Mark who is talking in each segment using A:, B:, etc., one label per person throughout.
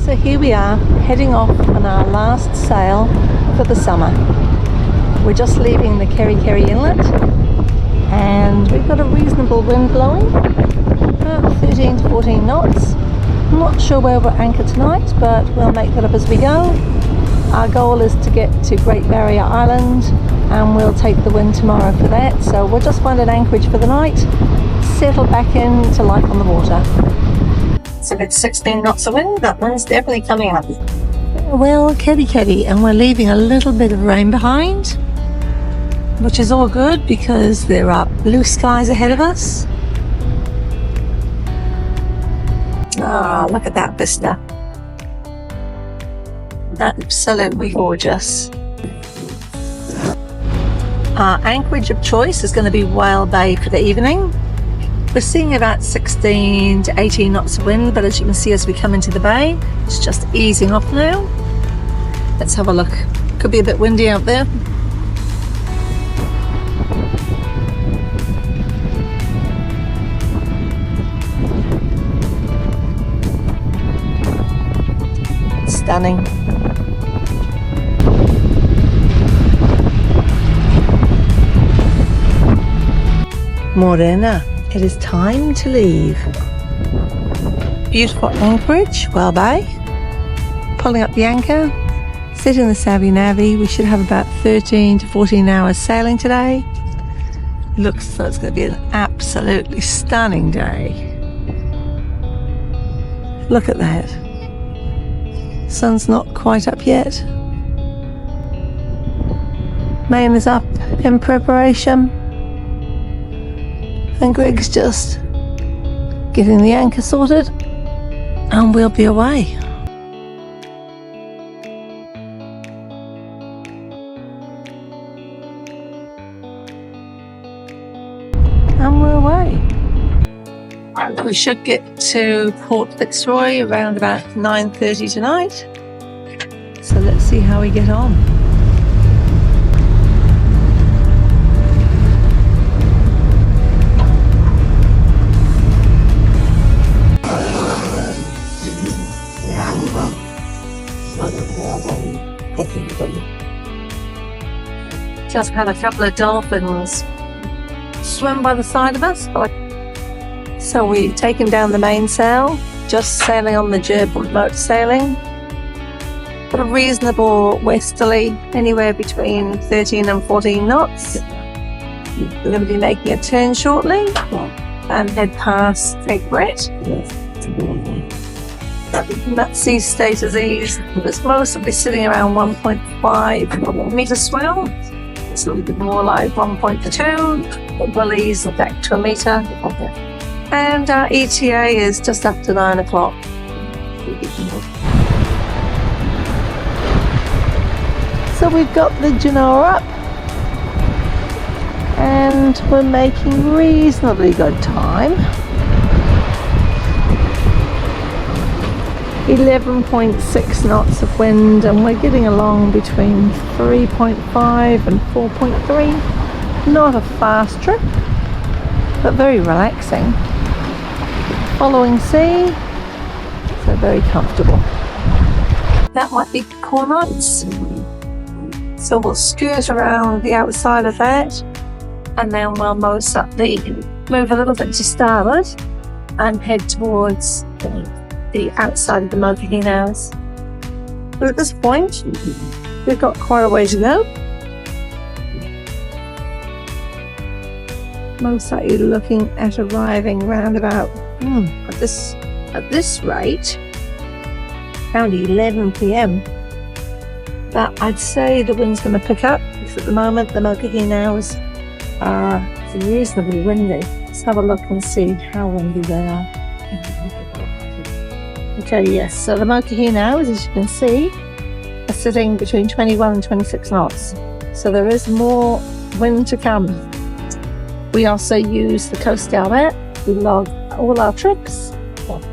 A: So here we are, heading off on our last sail for the summer. We're just leaving the Kerikeri Inlet and we've got a reasonable wind blowing, about 13 to 14 knots. I'm not sure where we'll anchor tonight, but we'll make that up as we go. Our goal is to get to Great Barrier Island and we'll take the wind tomorrow for that. So we'll just find an anchorage for the night, settle back into life on the water.
B: So it's 16 knots of wind, that one's definitely coming up.
A: Well, Kerikeri, and we're leaving a little bit of rain behind, which is all good because there are blue skies ahead of us. Ah, look at that vista. Absolutely gorgeous. Our anchorage of choice is going to be Whale Bay for the evening. We're seeing about 16 to 18 knots of wind, but as you can see as we come into the bay, it's just easing off now. Let's have a look. Could be a bit windy out there. Stunning. Morena. It is time to leave. Beautiful anchorage, Whale Bay. Pulling up the anchor, setting the Savvy Navvy. We should have about 13 to 14 hours sailing today. Looks like it's going to be an absolutely stunning day. Look at that. Sun's not quite up yet. Main is up in preparation. And Greg's just getting the anchor sorted and we'll be away. And we're away. We should get to Port Fitzroy around about 9:30 tonight. So let's see how we get on. Just had a couple of dolphins swim by the side of us. So we've taken down the mainsail, just sailing on the jib boat sailing. Got a reasonable westerly, anywhere between 13 and 14 knots. We're going to be making a turn shortly and head past Cape Brett. That sea state is ease. It's mostly sitting around 1.5 metre swell. It's a little bit more like 1.2. We'll ease back to a metre. And our ETA is just after 9 o'clock. So we've got the Genoa up and we're making reasonably good time. 11.6 knots of wind and we're getting along between 3.5 and 4.3. Not a fast trip, but very relaxing. Following sea, so very comfortable. That might be cormorants. So we'll skirt around the outside of that and then we'll move a little bit to starboard and head towards the outside of the mochahinos. But at this point, we've got quite a way to go. Most likely looking at arriving round about at this rate around 11 p.m. But I'd say the wind's going to pick up because at the moment the mochahinos are reasonably windy. Let's have a look and see how windy they are. Okay, yes, so the mochahinos, as you can see, are sitting between 21 and 26 knots. So there is more wind to come. We also use the Coastal app. We log all our trips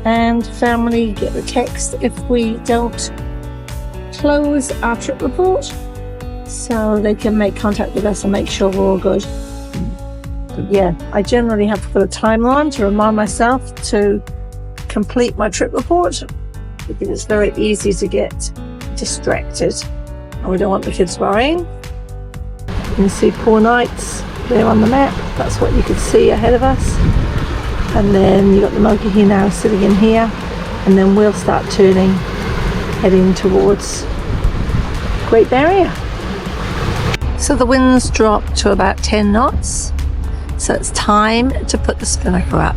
A: and family get a text if we don't close our trip report, so they can make contact with us and make sure we're all good. But yeah, I generally have to put a timeline to remind myself to complete my trip report, because it's very easy to get distracted and we don't want the kids worrying. You can see Poor Knights there on the map. That's what you could see ahead of us. And then you've got the Mokihi now sitting in here, and then we'll start turning, heading towards Great Barrier. So the winds dropped to about 10 knots, so it's time to put the spinnaker up.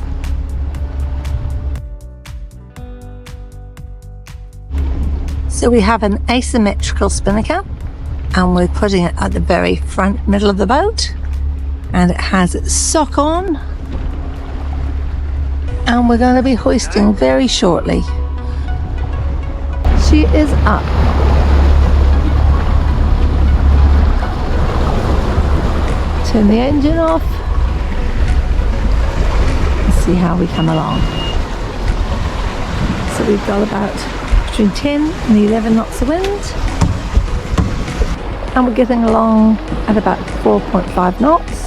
A: So we have an asymmetrical spinnaker, and we're putting it at the very front middle of the boat, and it has its sock on, and we're going to be hoisting very shortly. She is up. Turn the engine off and see how we come along. So we've got about between 10 and 11 knots of wind, and we're getting along at about 4.5 knots.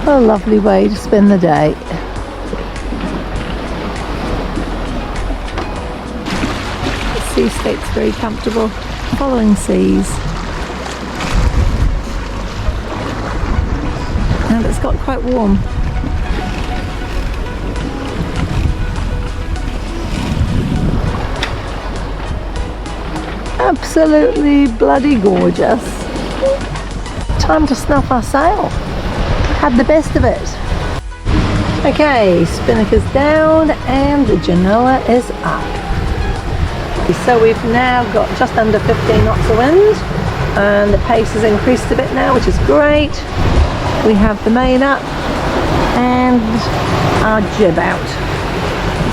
A: A lovely way to spend the day. The sea state's very comfortable, following seas. And it's got quite warm. Absolutely bloody gorgeous. Time to snuff our sail. Had the best of it. Okay, spinnaker's down and the Genoa is up. So we've now got just under 15 knots of wind, and the pace has increased a bit now, which is great. We have the main up and our jib out.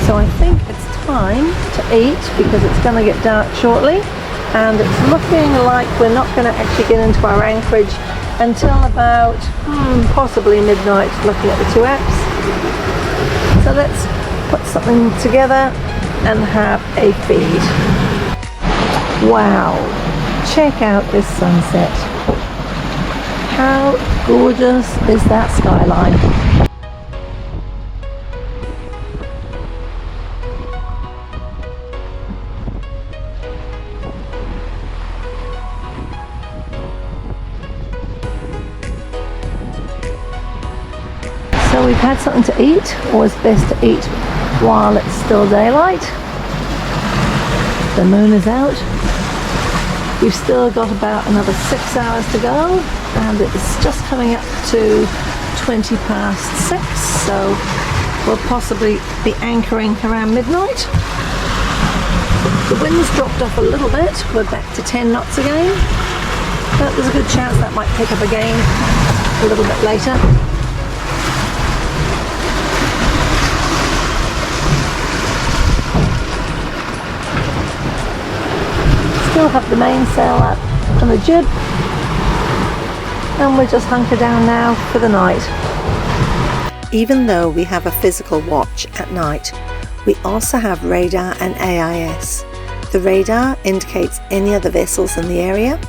A: So I think it's time to eat because it's going to get dark shortly, and it's looking like we're not going to actually get into our anchorage until about possibly midnight, looking at the two apps. So let's put something together and have a feed. Wow, check out this sunset. How gorgeous is that skyline? So we've had something to eat. Always best to eat while it's still daylight. The moon is out. We've still got about another 6 hours to go, and it's just coming up to 20 past 6, so we'll possibly be anchoring around midnight. The wind's dropped off a little bit. We're back to 10 knots again, but there's a good chance that might pick up again a little bit later. Still have the mainsail up and the jib, and we'll just hunker down now for the night. Even though we have a physical watch at night, we also have radar and AIS. The radar indicates any other vessels in the area,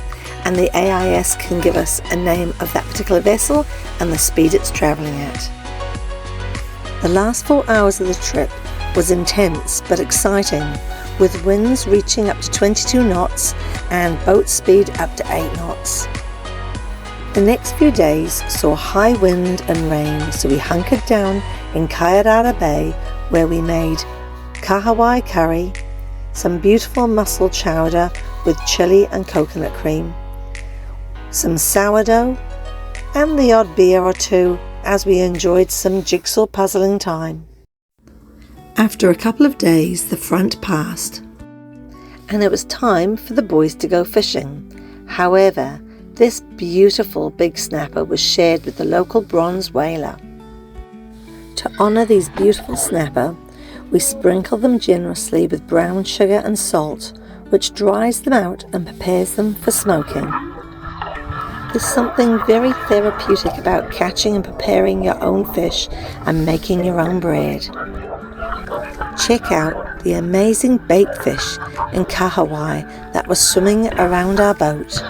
A: and the AIS can give us a name of that particular vessel and the speed it's travelling at. The last 4 hours of the trip was intense but exciting, with winds reaching up to 22 knots and boat speed up to 8 knots. The next few days saw high wind and rain, so we hunkered down in Kairara Bay, where we made kahawai curry, some beautiful mussel chowder with chili and coconut cream, some sourdough, and the odd beer or two as we enjoyed some jigsaw puzzling time. After a couple of days, the front passed, and it was time for the boys to go fishing. However, this beautiful big snapper was shared with the local bronze whaler. To honour these beautiful snapper, we sprinkle them generously with brown sugar and salt, which dries them out and prepares them for smoking. There's something very therapeutic about catching and preparing your own fish and making your own bread. Check out the amazing baked fish and kahawai that was swimming around our boat.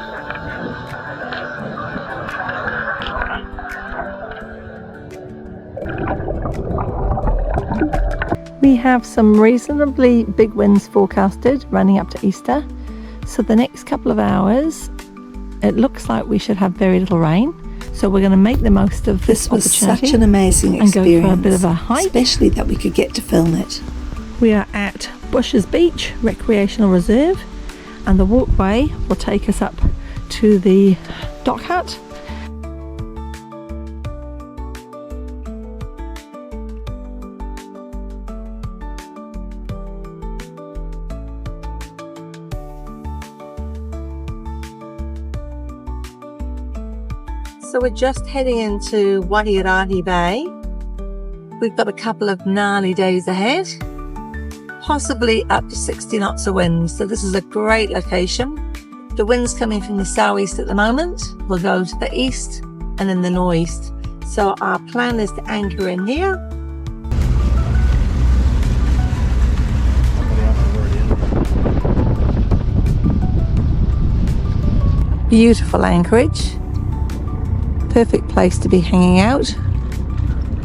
A: We have some reasonably big winds forecasted running up to Easter. So the next couple of hours, it looks like we should have very little rain. So we're going to make the most of this opportunity.
C: Such an amazing experience.
A: And go for a bit of a hike.
C: Especially that we could get to film it.
A: We are at Bushes Beach Recreational Reserve, and the walkway will take us up to the dock hut. So we're just heading into Wairahi Bay. We've got a couple of gnarly days ahead, possibly up to 60 knots of wind. So this is a great location. The wind's coming from the southeast at the moment. We'll go to the east and then the northeast. So our plan is to anchor in here. Beautiful anchorage. Perfect place to be hanging out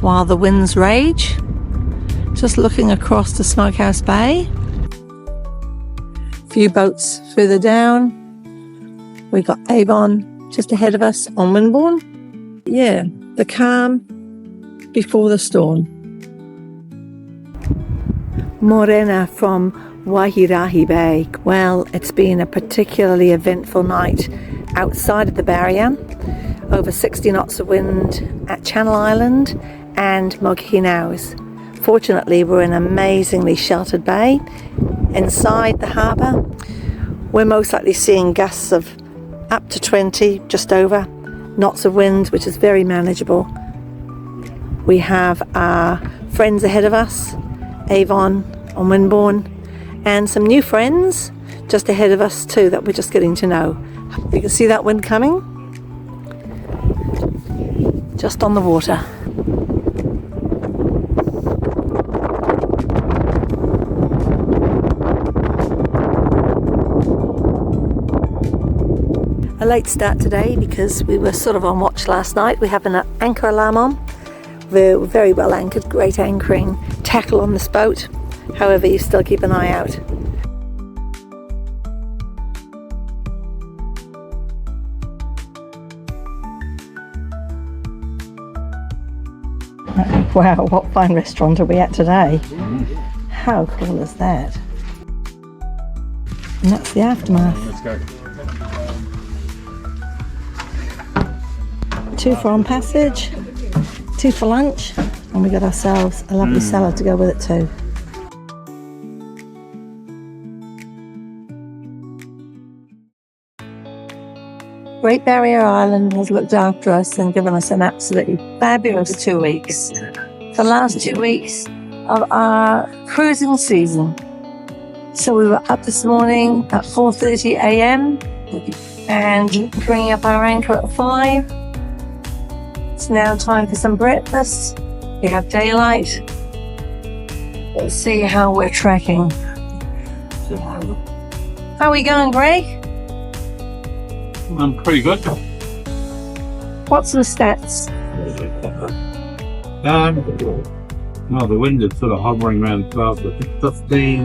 A: while the winds rage. Just looking across to Smokehouse Bay. A few boats further down. We've got Avon just ahead of us on Windbourne. Yeah, the calm before the storm. Morena from Wairahi Bay. Well, it's been a particularly eventful night outside of the barrier. Over 60 knots of wind at Channel Island and Moghinaus. Fortunately, we're in an amazingly sheltered bay. Inside the harbour, we're most likely seeing gusts of up to 20, just over, knots of wind, which is very manageable. We have our friends ahead of us, Avon on Windbourne, and some new friends just ahead of us too that we're just getting to know. You can see that wind coming. Just on the water. A late start today because we were sort of on watch last night. We have an anchor alarm on. We're very well anchored, great anchoring tackle on this boat. However, you still keep an eye out. Wow, what fine restaurant are we at today? How cool is that? And that's the aftermath.
D: Let's go.
A: 2 for on passage, 2 for lunch, and we got ourselves a lovely salad to go with it too. Great Barrier Island has looked after us and given us an absolutely fabulous 2 weeks. The last 2 weeks of our cruising season. So we were up this morning at 4:30 a.m. and bringing up our anchor at 5. It's now time for some breakfast. We have daylight. Let's see how we're tracking. How are we going, Greg?
D: I'm pretty good.
A: What's the stats?
D: Well, the wind is sort of hovering around 12 to 15.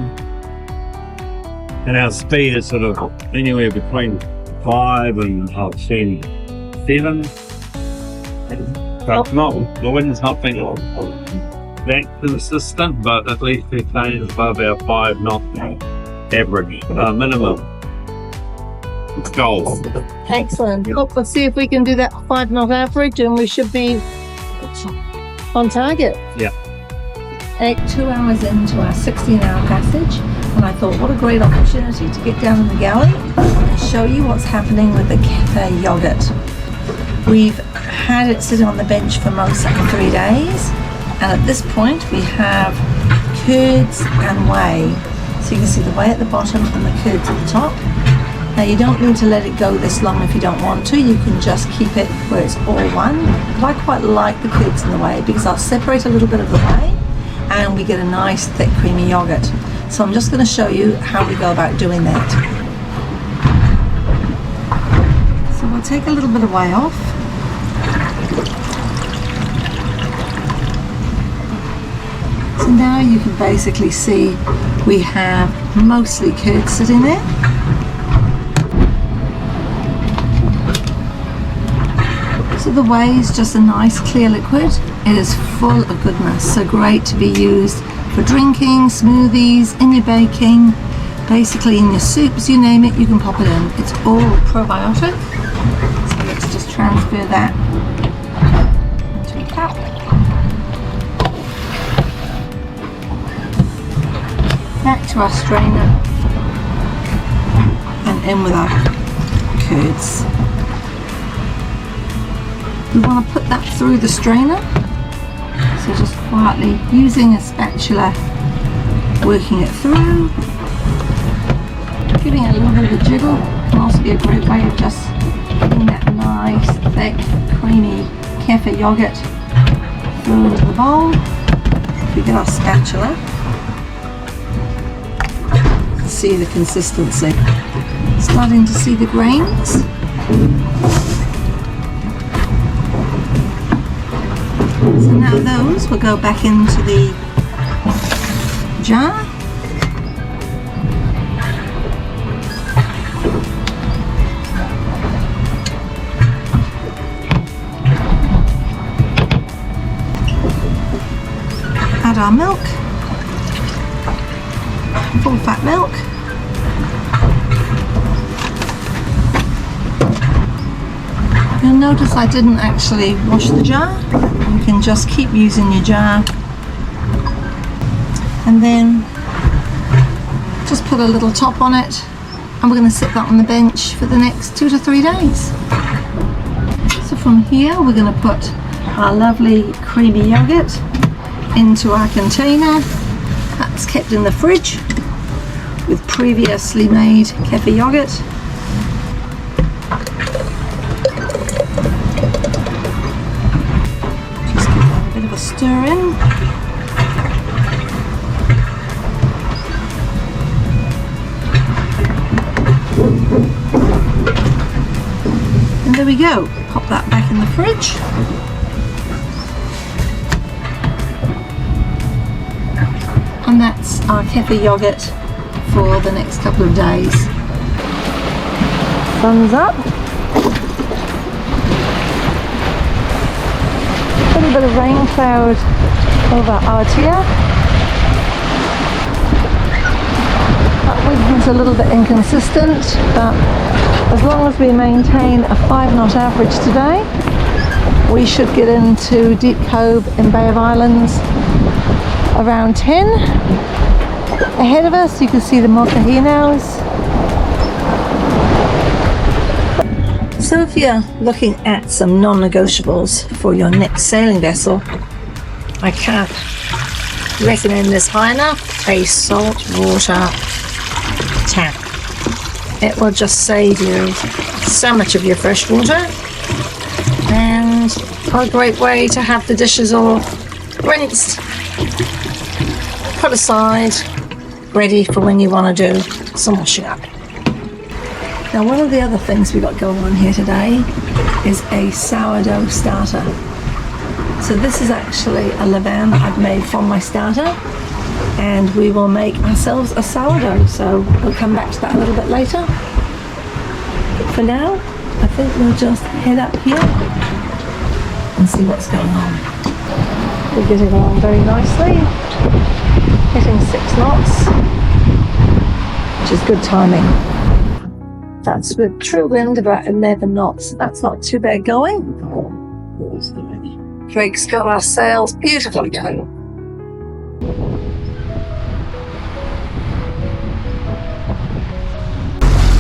D: And our speed is sort of anywhere between 5 and I've seen 7. But the wind's not been that consistent, but at least we're staying above our 5 knot average, minimum goal.
A: Excellent. Look, let's see if we can do that 5 knot average and we should be on target.
D: Yeah.
A: 2 hours into our 16-hour passage, and I thought what a great opportunity to get down in the galley and show you what's happening with the Kefir yogurt. We've had it sitting on the bench for most of the 3 days, and at this point we have curds and whey. So you can see the whey at the bottom and the curds at the top. Now you don't need to let it go this long if you don't want to. You can just keep it where it's all one. But I quite like the curds and the whey because I'll separate a little bit of the whey and we get a nice thick creamy yogurt. So I'm just going to show you how we go about doing that. So we'll take a little bit of whey off. It's a now you can basically see we have mostly curd sitting there. So the whey is just a nice clear liquid. It is full of goodness, so great to be used for drinking, smoothies, in your baking, basically in your soups, you name it, you can pop it in. It's all probiotic. So let's just transfer that into a cup. Back to our strainer and in with our curds. We want to put that through the strainer, so just quietly using a spatula, working it through, giving it a little bit of a jiggle. Can also be a great way of just getting that nice thick creamy kefir yogurt through into the bowl. We get our spatula, see the consistency, starting to see the grains. So now those will go back into the jar. Add our milk, full fat milk. You'll notice I didn't actually wash the jar. You can just keep using your jar, and then just put a little top on it, and we're going to sit that on the bench for the next 2 to 3 days. So from here we're going to put our lovely creamy yogurt into our container. That's kept in the fridge with previously made kefir yogurt. Stir in. And there we go. Pop that back in the fridge. And that's our kefir yogurt for the next couple of days. Thumbs up. A little bit of rain cloud over Aotea. That wind is a little bit inconsistent, but as long as we maintain a 5-knot average today, we should get into Deep Cove in Bay of Islands around 10. Ahead of us you can see the mokahinos. So if you're looking at some non-negotiables for your next sailing vessel, I can't recommend this high enough: a salt water tap. It will just save you so much of your fresh water, and a great way to have the dishes all rinsed, put aside, ready for when you want to do some washing up. Now, one of the other things we got going on here today is a sourdough starter. So this is actually a levain that I've made from my starter, and we will make ourselves a sourdough. So we'll come back to that a little bit later. But for now, I think we'll just head up here and see what's going on. We're getting along very nicely, hitting 6 knots, which is good timing. That's with true wind about 11 knots. That's not too bad going. Drake's got our sails beautifully going.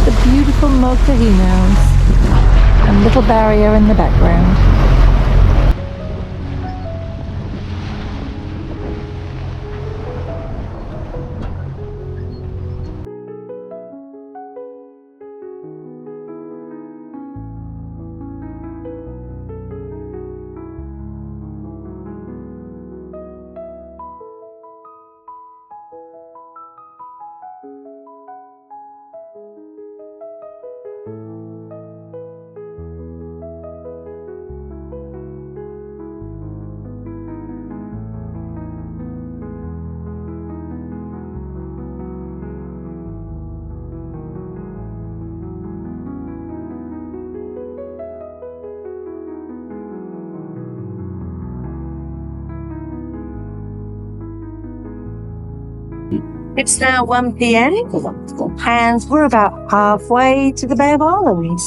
A: The beautiful mokahinos and little barrier in the background.
B: It's now 1 p.m. and we're about halfway to the Bay of Islands.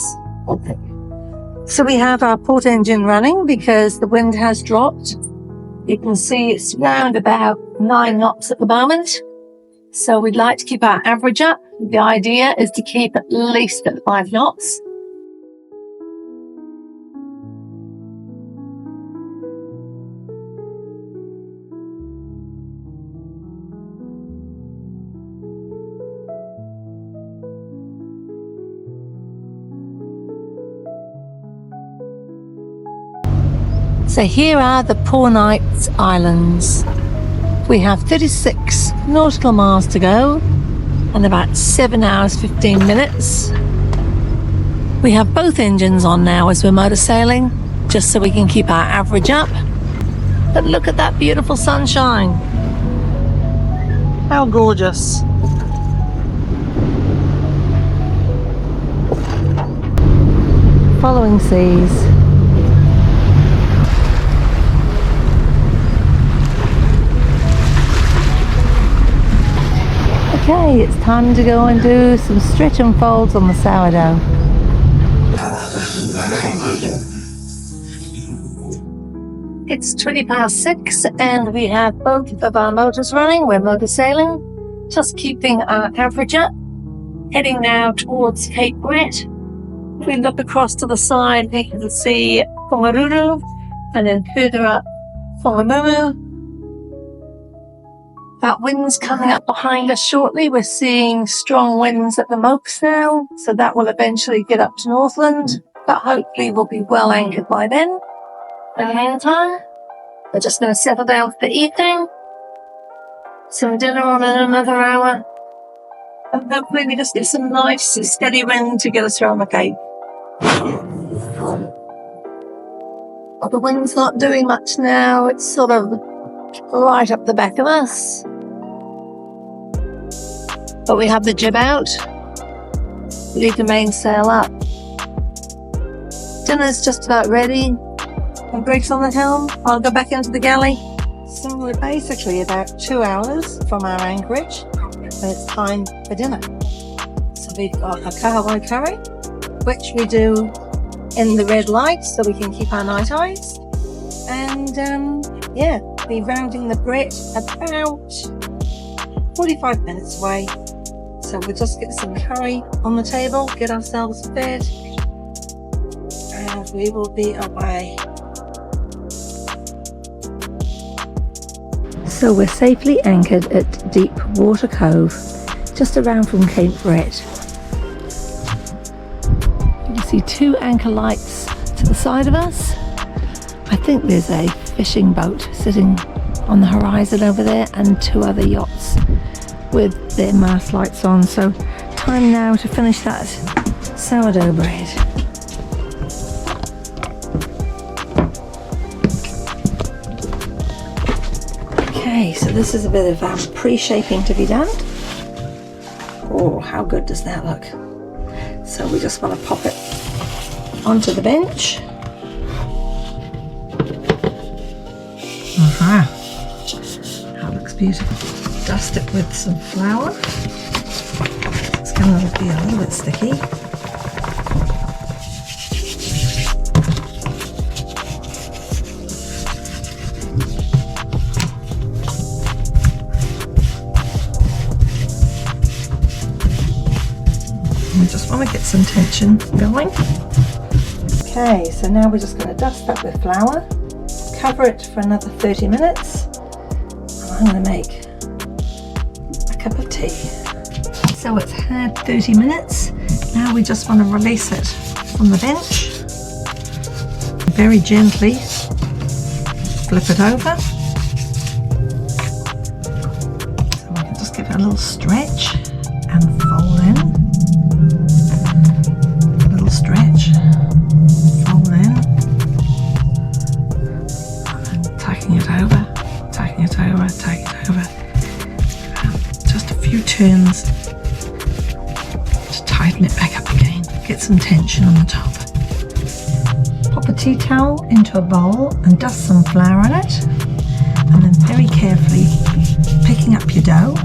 B: So we have our port engine running because the wind has dropped. You can see it's round about 9 knots at the moment. So we'd like to keep our average up. The idea is to keep at least at 5 knots.
A: So here are the Poor Knights Islands. We have 36 nautical miles to go and about 7 hours 15 minutes. We have both engines on now as we're motor sailing, just so we can keep our average up. But look at that beautiful sunshine. How gorgeous. Following seas. Okay, it's time to go and do some stretch and folds on the sourdough.
B: It's 6:20 and we have both of our motors running. We're motor sailing, just keeping our average up. Heading now towards Cape Brett. If we look across to the side, we can see Whangaruru and then further up Whangamumu. That wind's coming up behind us shortly. We're seeing strong winds at the Mokes now, so that will eventually get up to Northland, but hopefully we'll be well anchored by then. In the meantime, we're just going to settle down for the evening, some dinner on in another hour, and hopefully we just get some nice steady wind to get us around the Cape. But the wind's not doing much now. It's sort of right up the back of us. But we have the jib out. We leave the mainsail up. Dinner's just about ready. And Greg's on the helm. I'll go back into the galley.
A: So we're basically about 2 hours from our anchorage, and it's time for dinner. So we've got a kahawai curry, which we do in the red light so we can keep our night eyes. And be rounding the Brett about 45 minutes away. So we'll just get some curry on the table, get ourselves fed, and we will be away. So we're safely anchored at Deep Water Cove, just around from Cape Brett. You can see 2 anchor lights to the side of us. I think there's a fishing boat sitting on the horizon over there and 2 other yachts with their mast lights on. So time now to finish that sourdough bread. Okay, so this is a bit of pre-shaping to be done. Oh, how good does that look? So we just want to pop it onto the bench. That looks beautiful. Dust it with some flour. It's going to be a little bit sticky. We just want to get some tension going. Okay, so now we're just going to dust that with flour. Cover it for another 30 minutes. And I'm going to make a cup of tea. So it's had 30 minutes. Now we just want to release it from the bench. Very gently flip it over. So we can just give it a little stretch and fold in. A little stretch, fold in. Tacking it over, tacking it over, tacking it over. Just a few turns to tighten it back up again. Get some tension on the top. Pop a tea towel into a bowl and dust some flour on it. And then very carefully picking up your dough.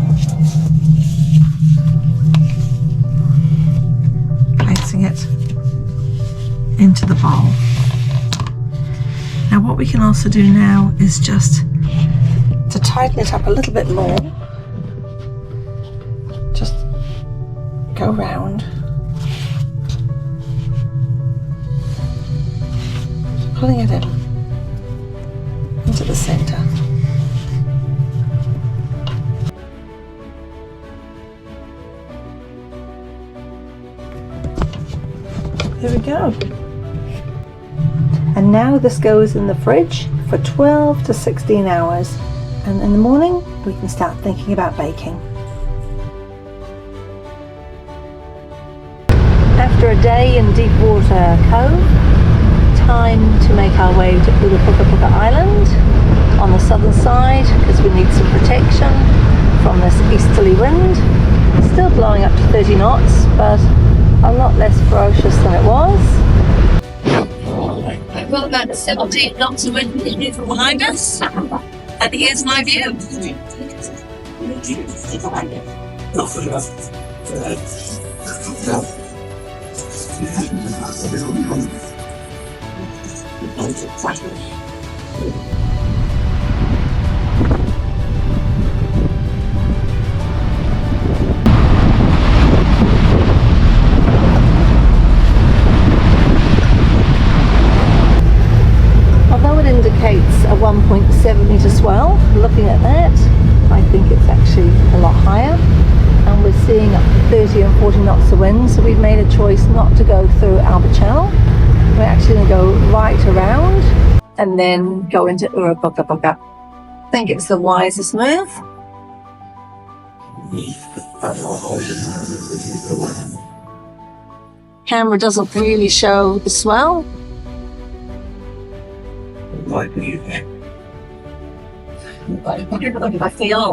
A: into the bowl. Now what we can also do now is just to tighten it up a little bit more, just go round, pulling it in into the center. There we go. And now this goes in the fridge for 12 to 16 hours. And in the morning, we can start thinking about baking. After a day in Deepwater Cove, time to make our way to Puka Island on the southern side, because we need some protection from this easterly wind. It's still blowing up to 30 knots, but a lot less ferocious than it was.
B: I've got about 17 knots of wind from behind us, and here's my view.
A: Although it indicates a 1.7 metre swell, looking at that, I think it's actually a lot higher. And we're seeing up to 30 and 40 knots of wind, so we've made a choice not to go through Albert Channel. We're actually going to go right around and then go into Puka. I think it's the wisest move. Camera doesn't really show the swell.
B: I feel.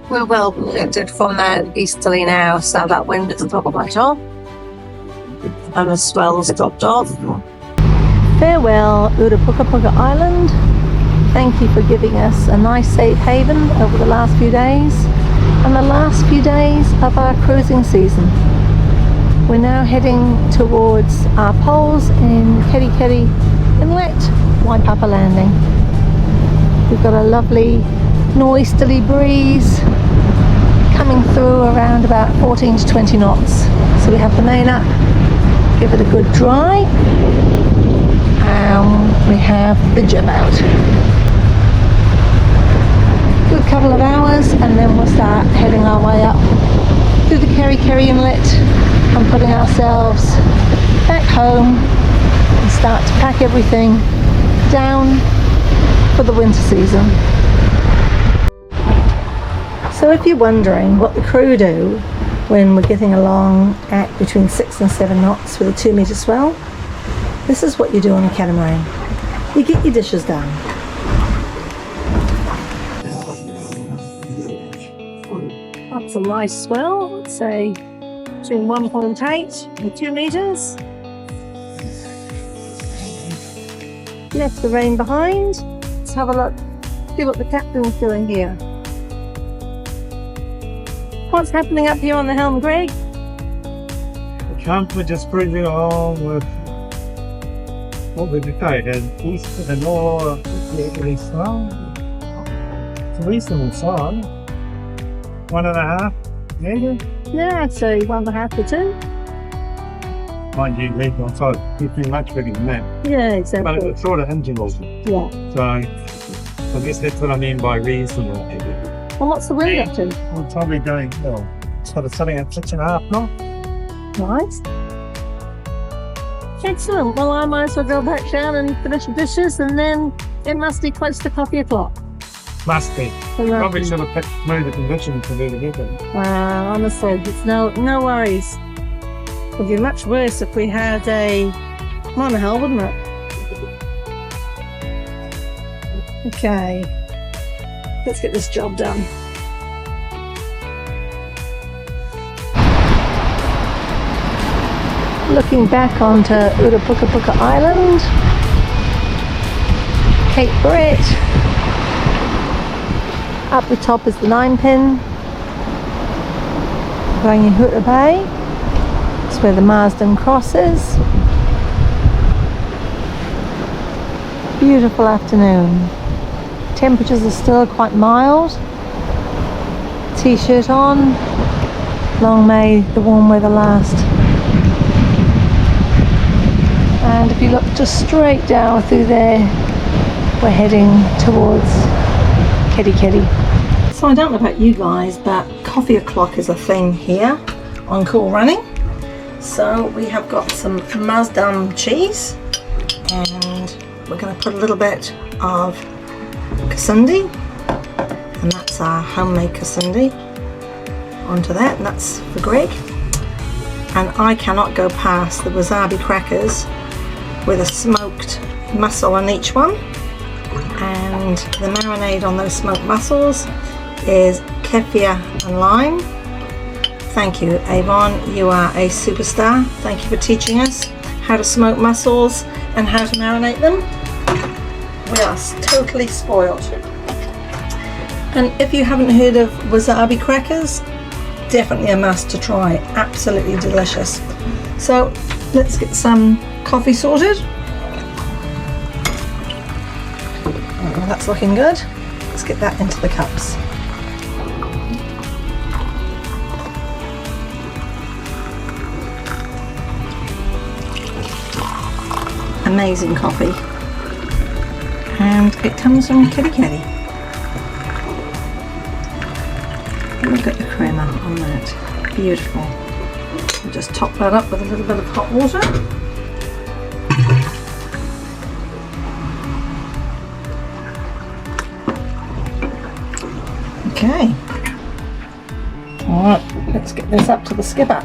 B: We're well protected from that easterly now, so that wind isn't probably much off. And the swell's dropped off.
A: Farewell, Puka Island. Thank you for giving us a nice safe haven over the last few days and the last few days of our cruising season. We're now heading towards our poles in Kerikeri Inlet, Waipapa Landing. We've got a lovely northeasterly breeze coming through around about 14 to 20 knots. So we have the main up, give it a good dry, and we have the jib out. Good couple of hours, and then we'll start heading our way up through the Kerikeri Inlet and putting ourselves back home and start to pack everything down for the winter season. So if you're wondering what the crew do when we're getting along at between 6 and 7 knots with a 2 metre swell, this is what you do on a catamaran. You get your dishes done. That's a nice swell, let's say between 1.8 and 2 metres. Left the rain behind. Let's have a look, see what the captain's doing here. What's happening up here on the helm, Greg?
D: We're just cruising along with what we decide, and east to the north, east swell. It's a reasonable size. 1.5 maybe?
A: Yeah, I'd say 1.5 to 2.
D: Mind you, leave on side, it's been much bigger than that.
A: Yeah,
D: But
A: exactly.
D: it's sort of intervals.
A: Yeah.
D: So I guess that's what I mean by reasonable.
A: Well, what's the wind up to?
D: We're probably going, well, sort of sitting at 6.5 knots.
A: Nice. Excellent. Well, I might as well go back down and finish the dishes, and then it must be close to coffee o'clock.
D: Must be. Probably should have picked smoother conditions to do the weekend.
A: Honestly, it's no worries. It would be much worse if we had a monohull, wouldn't it? Okay, let's get this job done. Looking back onto Urapukapuka Island, Cape Brett. Up the top is the 9-pin. Rangihuta Bay. That's where the Marsden Cross is. Beautiful afternoon. Temperatures are still quite mild. T-shirt on. Long may the warm weather last. And if you look just straight down through there, we're heading towards Kerikeri. So I don't know about you guys, but coffee o'clock is a thing here on Cool Running. So we have got some Maasdam cheese, and we're going to put a little bit of kasundi, and that's our homemade kasundi, onto that, and that's for Greg. And I cannot go past the wasabi crackers with a smoked mussel on each one, and the marinade on those smoked mussels is kefir and lime. Thank you, Avon, you are a superstar. Thank you for teaching us how to smoke mussels and how to marinate them. We are totally spoiled. And if you haven't heard of wasabi crackers, definitely a must to try. Absolutely delicious. So let's get some coffee sorted. Oh, that's looking good. Let's get that into the cups. Amazing coffee. And it comes from Kerikeri. Look at the crema on that. Beautiful. We'll just top that up with a little bit of hot water. Okay. Alright, let's get this up to the skipper.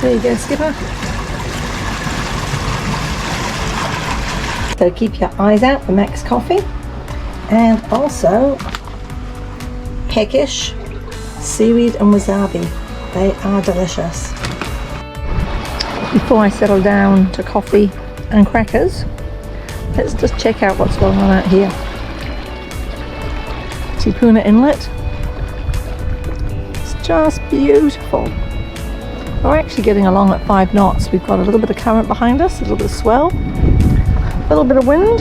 A: There you go, skipper. So keep your eyes out for Max Coffee, and also peckish, seaweed and wasabi. They are delicious. Before I settle down to coffee and crackers, let's just check out what's going on out here. Kerikeri Inlet. It's just beautiful. We're actually getting along at 5 knots. We've got a little bit of current behind us, a little bit of swell, a little bit of wind.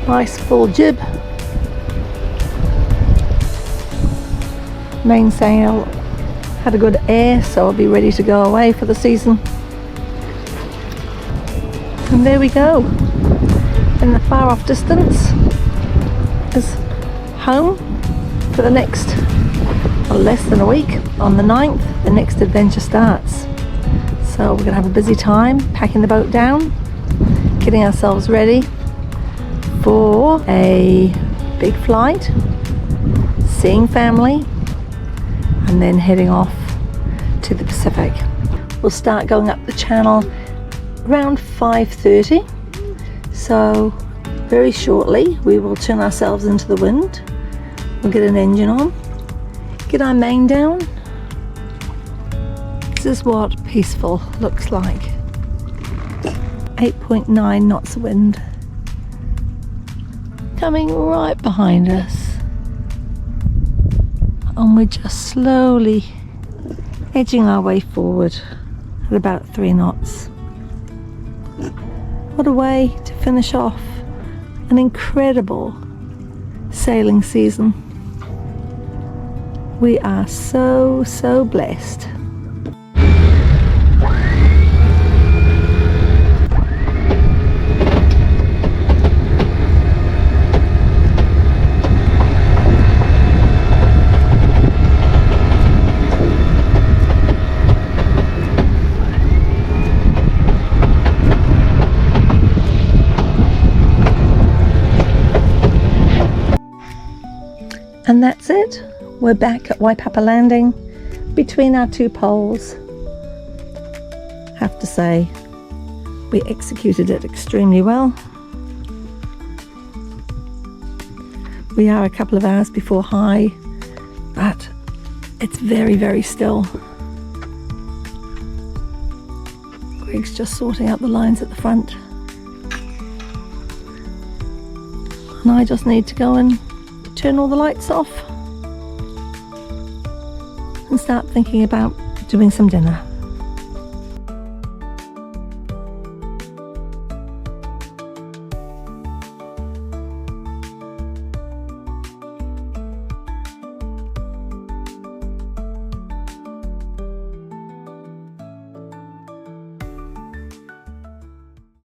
A: Nice full jib. Mainsail had a good air, so I'll be ready to go away for the season. And there we go. In the far off distance is home for the next, well, less than a week. On the 9th, the next adventure starts. So we're going to have a busy time packing the boat down, getting ourselves ready for a big flight, seeing family, and then heading off to the Pacific. We'll start going up the channel around 5:30. So very shortly we will turn ourselves into the wind. We'll get an engine on, get our main down. This is what peaceful looks like. 8.9 knots of wind coming right behind us, and we're just slowly edging our way forward at about 3 knots. What a way to finish off an incredible sailing season. We are so blessed. And that's it. We're back at Waipapa Landing between our 2 poles. Have to say, We executed it extremely well. We are a couple of hours before high, but it's very, very still. Greg's just sorting out the lines at the front. And I just need to go and turn all the lights off and start thinking about doing some dinner.